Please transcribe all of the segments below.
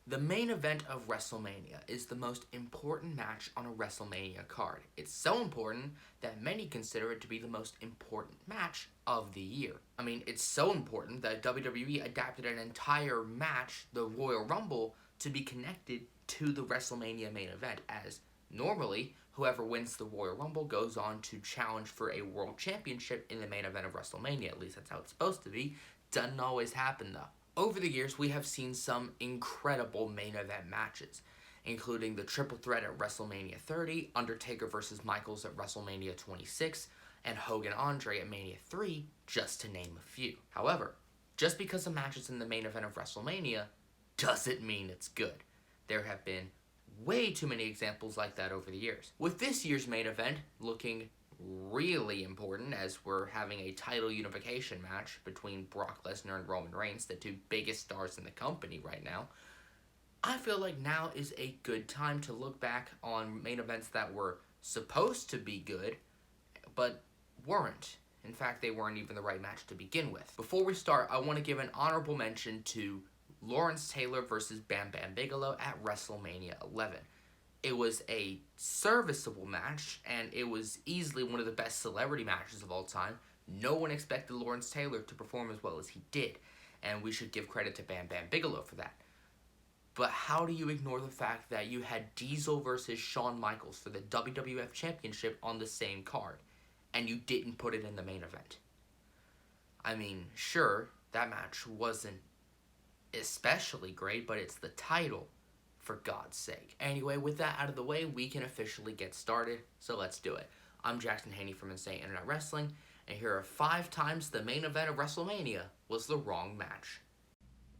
The main event of WrestleMania is the most important match on a WrestleMania card. It's so important that many consider it to be the most important match of the year. I mean, it's so important that WWE adapted an entire match, the Royal Rumble, to be connected to the WrestleMania main event, as normally, whoever wins the Royal Rumble goes on to challenge for a world championship in the main event of WrestleMania. At least that's how it's supposed to be. Doesn't always happen, though. Over the years, we have seen some incredible main event matches, including the triple threat at WrestleMania 30, Undertaker vs. Michaels at WrestleMania 26, and Hogan Andre at Mania 3, just to name a few. However, just because a match is in the main event of WrestleMania doesn't mean it's good. There have been way too many examples like that over the years. With this year's main event looking really important, as we're having a title unification match between Brock Lesnar and Roman Reigns, the two biggest stars in the company right now, I feel like now is a good time to look back on main events that were supposed to be good, but weren't. In fact, they weren't even the right match to begin with. Before we start, I want to give an honorable mention to Lawrence Taylor versus Bam Bam Bigelow at WrestleMania 11. It was a serviceable match, and it was easily one of the best celebrity matches of all time. No one expected Lawrence Taylor to perform as well as he did, and we should give credit to Bam Bam Bigelow for that. But how do you ignore the fact that you had Diesel versus Shawn Michaels for the WWF Championship on the same card, and you didn't put it in the main event? I mean, sure, that match wasn't especially great, but it's the title, for God's sake. Anyway, with that out of the way, we can officially get started, so let's do it. I'm Jackson Haney from Insane Internet Wrestling, and here are 5 times the main event of WrestleMania was the wrong match.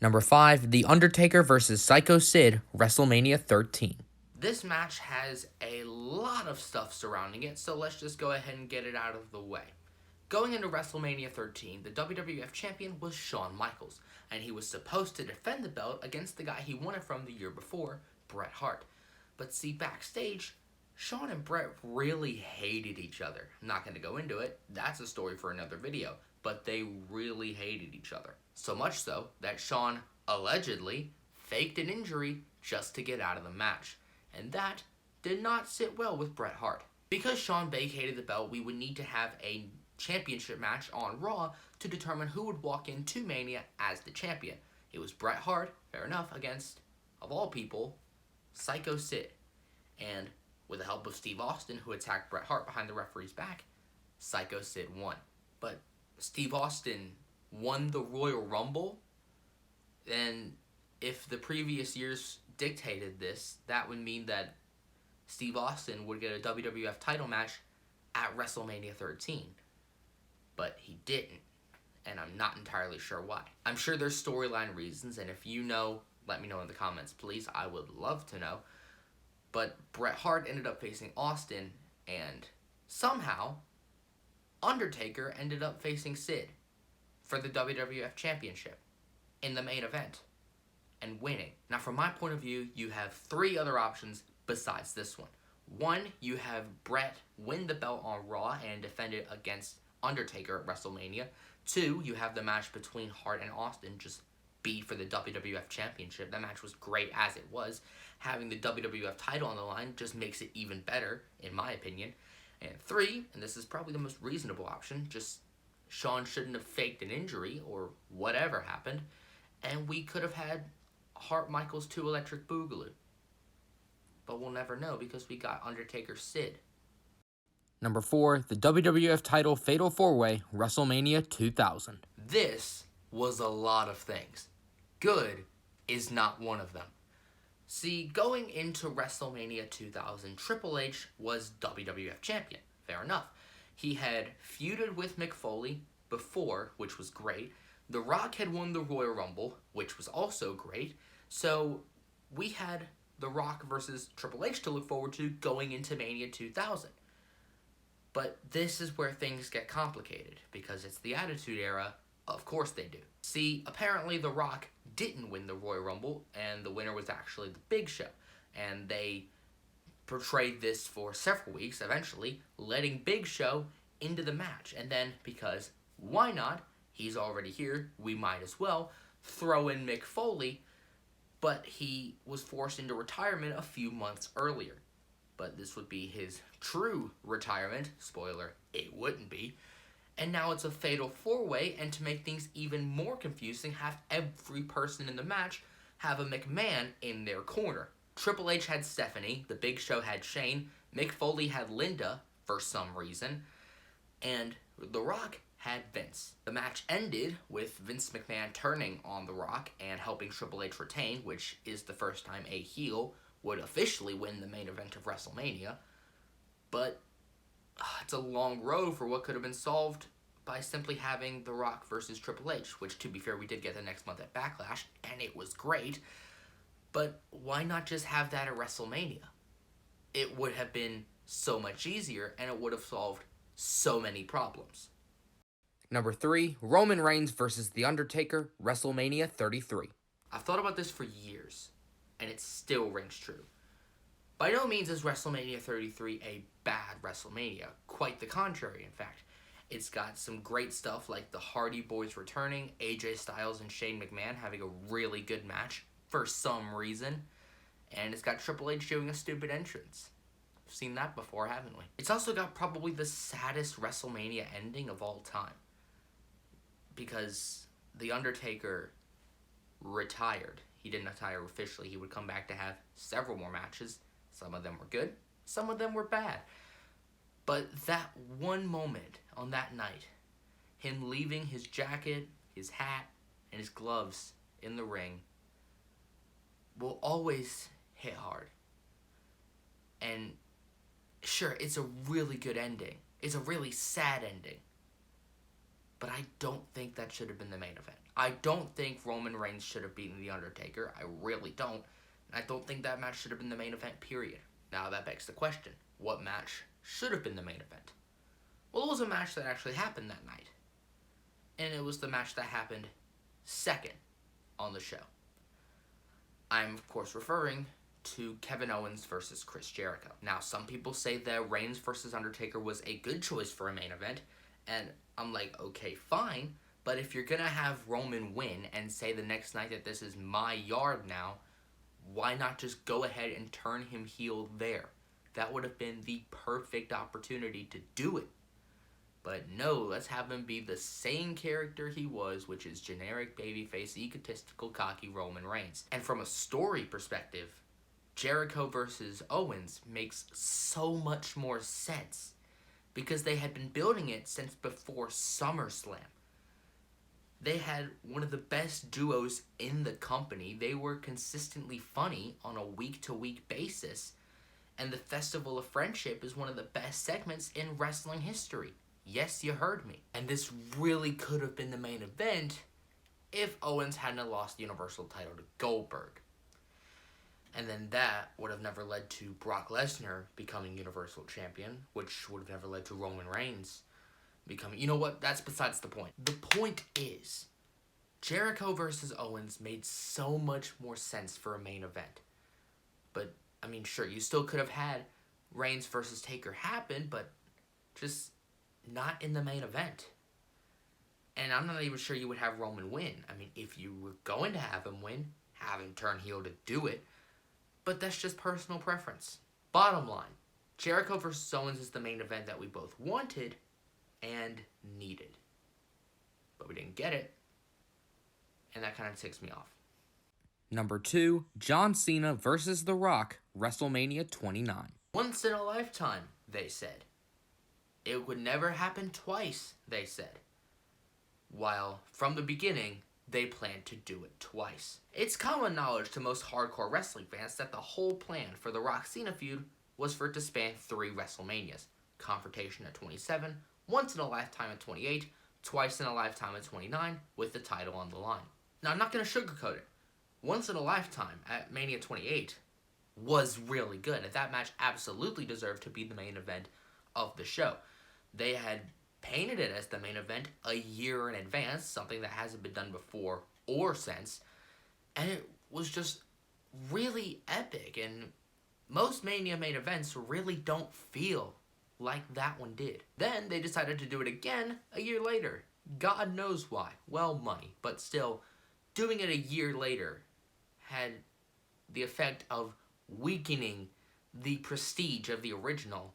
Number 5, The Undertaker vs. Psycho Sid, WrestleMania 13. This match has a lot of stuff surrounding it, so let's just go ahead and get it out of the way. Going into WrestleMania 13, the WWF champion was Shawn Michaels, and he was supposed to defend the belt against the guy he won it from the year before, Bret Hart. But see, backstage, Shawn and Bret really hated each other. I'm not going to go into it, that's a story for another video, but they really hated each other. So much so that Shawn allegedly faked an injury just to get out of the match, and that did not sit well with Bret Hart. Because Shawn vacated the belt, we would need to have a championship match on Raw to determine who would walk into Mania as the champion. It was Bret Hart, fair enough, against, of all people, Psycho Sid. And with the help of Steve Austin, who attacked Bret Hart behind the referee's back, Psycho Sid won. But Steve Austin won the Royal Rumble, and if the previous years dictated this, that would mean that Steve Austin would get a WWF title match at WrestleMania 13. But he didn't, and I'm not entirely sure why. I'm sure there's storyline reasons, and if you know, let me know in the comments, please. I would love to know. But Bret Hart ended up facing Austin, and somehow, Undertaker ended up facing Sid for the WWF Championship in the main event and winning. Now, from my point of view, you have 3 other options besides this one. 1, you have Bret win the belt on Raw and defend it against Undertaker at WrestleMania. 2, you have the match between Hart and Austin just be for the WWF Championship. That match was great as it was. Having the WWF title on the line just makes it even better, in my opinion. And 3, and this is probably the most reasonable option, just Shawn shouldn't have faked an injury or whatever happened, and we could have had Hart Michaels 2 Electric Boogaloo. But we'll never know because we got Undertaker Sid. Number 4, the WWF title Fatal 4-Way, WrestleMania 2000. This was a lot of things. Good is not one of them. See, going into WrestleMania 2000, Triple H was WWF champion. Fair enough. He had feuded with Mick Foley before, which was great. The Rock had won the Royal Rumble, which was also great. So we had The Rock versus Triple H to look forward to going into Mania 2000. But this is where things get complicated, because it's the Attitude Era. Of course they do. See, apparently The Rock didn't win the Royal Rumble, and the winner was actually the Big Show. And they portrayed this for several weeks, eventually letting Big Show into the match. And then, because why not? He's already here, we might as well throw in Mick Foley. but he was forced into retirement a few months earlier. But this would be his true retirement. Spoiler, it wouldn't be. And now it's a fatal four-way, and to make things even more confusing, have every person in the match have a McMahon in their corner. Triple H had Stephanie, The Big Show had Shane, Mick Foley had Linda, for some reason, and The Rock had Vince. The match ended with Vince McMahon turning on The Rock and helping Triple H retain, which is the first time a heel would officially win the main event of WrestleMania. But it's a long road for what could have been solved by simply having The Rock versus Triple H, which, to be fair, we did get the next month at Backlash, and it was great. But why not just have that at WrestleMania? It would have been so much easier, and it would have solved so many problems. Number 3, Roman Reigns versus The Undertaker, WrestleMania 33. I've thought about this for years, and it still rings true. By no means is WrestleMania 33 a bad WrestleMania. Quite the contrary, in fact. It's got some great stuff like the Hardy Boys returning, AJ Styles and Shane McMahon having a really good match for some reason, and it's got Triple H doing a stupid entrance. We've seen that before, haven't we? It's also got probably the saddest WrestleMania ending of all time, because The Undertaker retired. He didn't retire officially. He would come back to have several more matches. Some of them were good, some of them were bad. But that one moment on that night, him leaving his jacket, his hat, and his gloves in the ring, will always hit hard. And sure, it's a really good ending. It's a really sad ending. But I don't think that should have been the main event. I don't think Roman Reigns should have beaten The Undertaker. I really don't. And I don't think that match should have been the main event, period. Now that begs the question, what match should have been the main event? Well, it was a match that actually happened that night. And it was the match that happened second on the show. I'm, of course, referring to Kevin Owens versus Chris Jericho. Now, some people say that Reigns versus Undertaker was a good choice for a main event, and I'm like, okay, fine, but if you're gonna have Roman win and say the next night that this is my yard now, why not just go ahead and turn him heel there? That would have been the perfect opportunity to do it. But no, let's have him be the same character he was, which is generic babyface, egotistical, cocky Roman Reigns. And from a story perspective, Jericho versus Owens makes so much more sense because they had been building it since before SummerSlam. They had one of the best duos in the company. They were consistently funny on a week-to-week basis. And the Festival of Friendship is one of the best segments in wrestling history. Yes, you heard me. And this really could have been the main event if Owens hadn't lost the Universal title to Goldberg. And then that would have never led to Brock Lesnar becoming Universal Champion, which would have never led to Roman Reigns becoming... You know what? That's besides the point. The point is, Jericho versus Owens made so much more sense for a main event. But, I mean, sure, you still could have had Reigns versus Taker happen, but just not in the main event. And I'm not even sure you would have Roman win. I mean, if you were going to have him win, have him turn heel to do it. But that's just personal preference. Bottom line, Jericho versus Owens is the main event that we both wanted and needed. But we didn't get it. And that kind of ticks me off. Number 2, John Cena versus The Rock, WrestleMania 29. Once in a lifetime, they said. It would never happen twice, they said. While, from the beginning, they planned to do it twice. It's common knowledge to most hardcore wrestling fans that the whole plan for the Rock-Cena feud was for it to span 3 WrestleManias. Confrontation at 27, once in a lifetime at 28, twice in a lifetime at 29, with the title on the line. Now, I'm not going to sugarcoat it. Once in a lifetime at Mania 28 was really good, and that match absolutely deserved to be the main event of the show. They had painted it as the main event a year in advance, something that hasn't been done before or since, and it was just really epic, and most Mania main events really don't feel like that one did. Then they decided to do it again a year later. God knows why. Well, money, but still, doing it a year later had the effect of weakening the prestige of the original.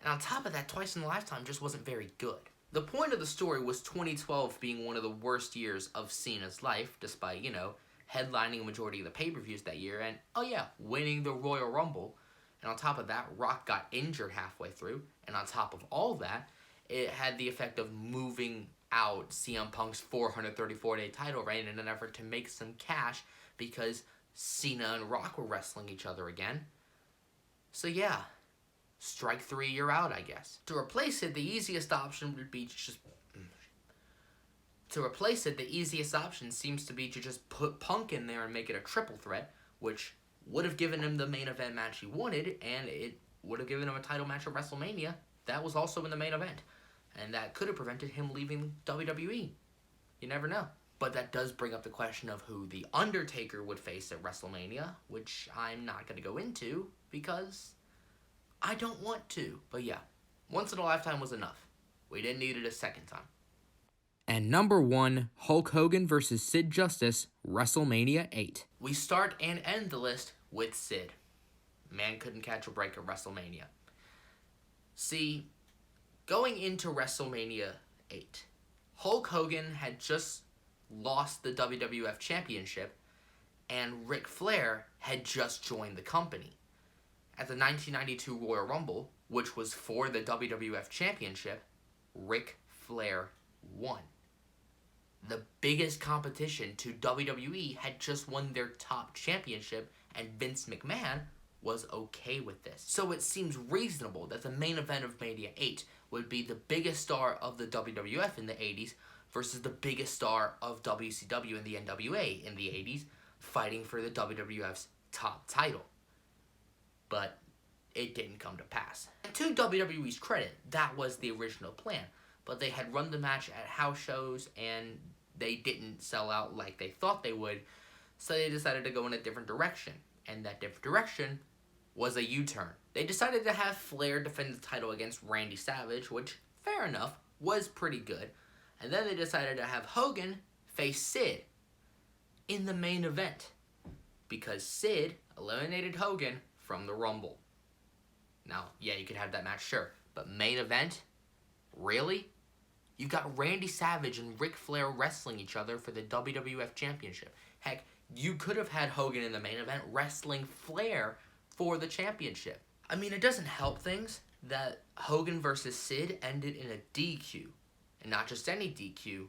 And on top of that, Twice in a Lifetime just wasn't very good. The point of the story was 2012 being one of the worst years of Cena's life, despite, headlining a majority of the pay-per-views that year, and, winning the Royal Rumble. And on top of that, Rock got injured halfway through, and on top of all that, it had the effect of moving out CM Punk's 434-day title reign in an effort to make some cash because Cena and Rock were wrestling each other again. So yeah, strike three, you're out, I guess. To replace it, the easiest option seems to be to just put Punk in there and make it a triple threat, which would have given him the main event match he wanted, and it would have given him a title match at WrestleMania. That was also in the main event. And that could have prevented him leaving WWE. You never know. But that does bring up the question of who the Undertaker would face at WrestleMania, which I'm not going to go into because I don't want to. But yeah, once in a lifetime was enough. We didn't need it a second time. And number 1, Hulk Hogan versus Sid Justice, WrestleMania 8. We start and end the list with Sid. Man couldn't catch a break at WrestleMania. See, going into WrestleMania 8, Hulk Hogan had just lost the WWF Championship, and Ric Flair had just joined the company. At the 1992 Royal Rumble, which was for the WWF Championship, Ric Flair won. The biggest competition to WWE had just won their top championship, and Vince McMahon was okay with this. So it seems reasonable that the main event of Mania 8 would be the biggest star of the WWF in the 80s versus the biggest star of WCW and the NWA in the 80s, fighting for the WWF's top title. But it didn't come to pass. And to WWE's credit, that was the original plan. But they had run the match at house shows, and they didn't sell out like they thought they would, so they decided to go in a different direction. And that different direction was a U-turn. They decided to have Flair defend the title against Randy Savage, which, fair enough, was pretty good. And then they decided to have Hogan face Sid in the main event, because Sid eliminated Hogan from the Rumble. Now, yeah, you could have that match, sure, but main event? Really? You've got Randy Savage and Ric Flair wrestling each other for the WWF Championship. Heck, you could have had Hogan in the main event wrestling Flair for the championship. I mean, it doesn't help things that Hogan versus Sid ended in a DQ. And not just any DQ,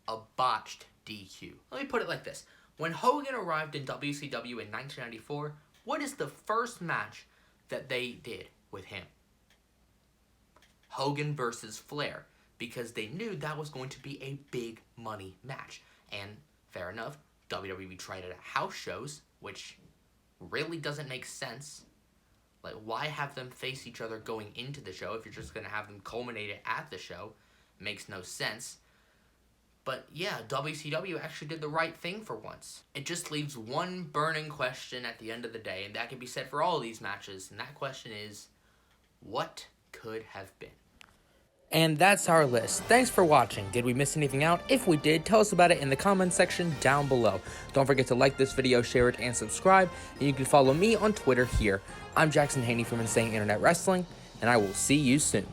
a botched DQ. Let me put it like this. When Hogan arrived in WCW in 1994, what is the first match that they did with him? Hogan versus Flair. Because they knew that was going to be a big money match. And fair enough, WWE tried it at house shows, which really doesn't make sense. Like, why have them face each other going into the show if you're just going to have them culminate it at the show? Makes no sense. But yeah, WCW actually did the right thing for once. It just leaves one burning question at the end of the day, and that can be said for all of these matches, and that question is, what could have been? And that's our list. Thanks for watching. Did we miss anything out? If we did, tell us about it in the comment section down below. Don't forget to like this video, share it, and subscribe. And you can follow me on Twitter here. I'm Jackson Haney from Insane Internet Wrestling, and I will see you soon.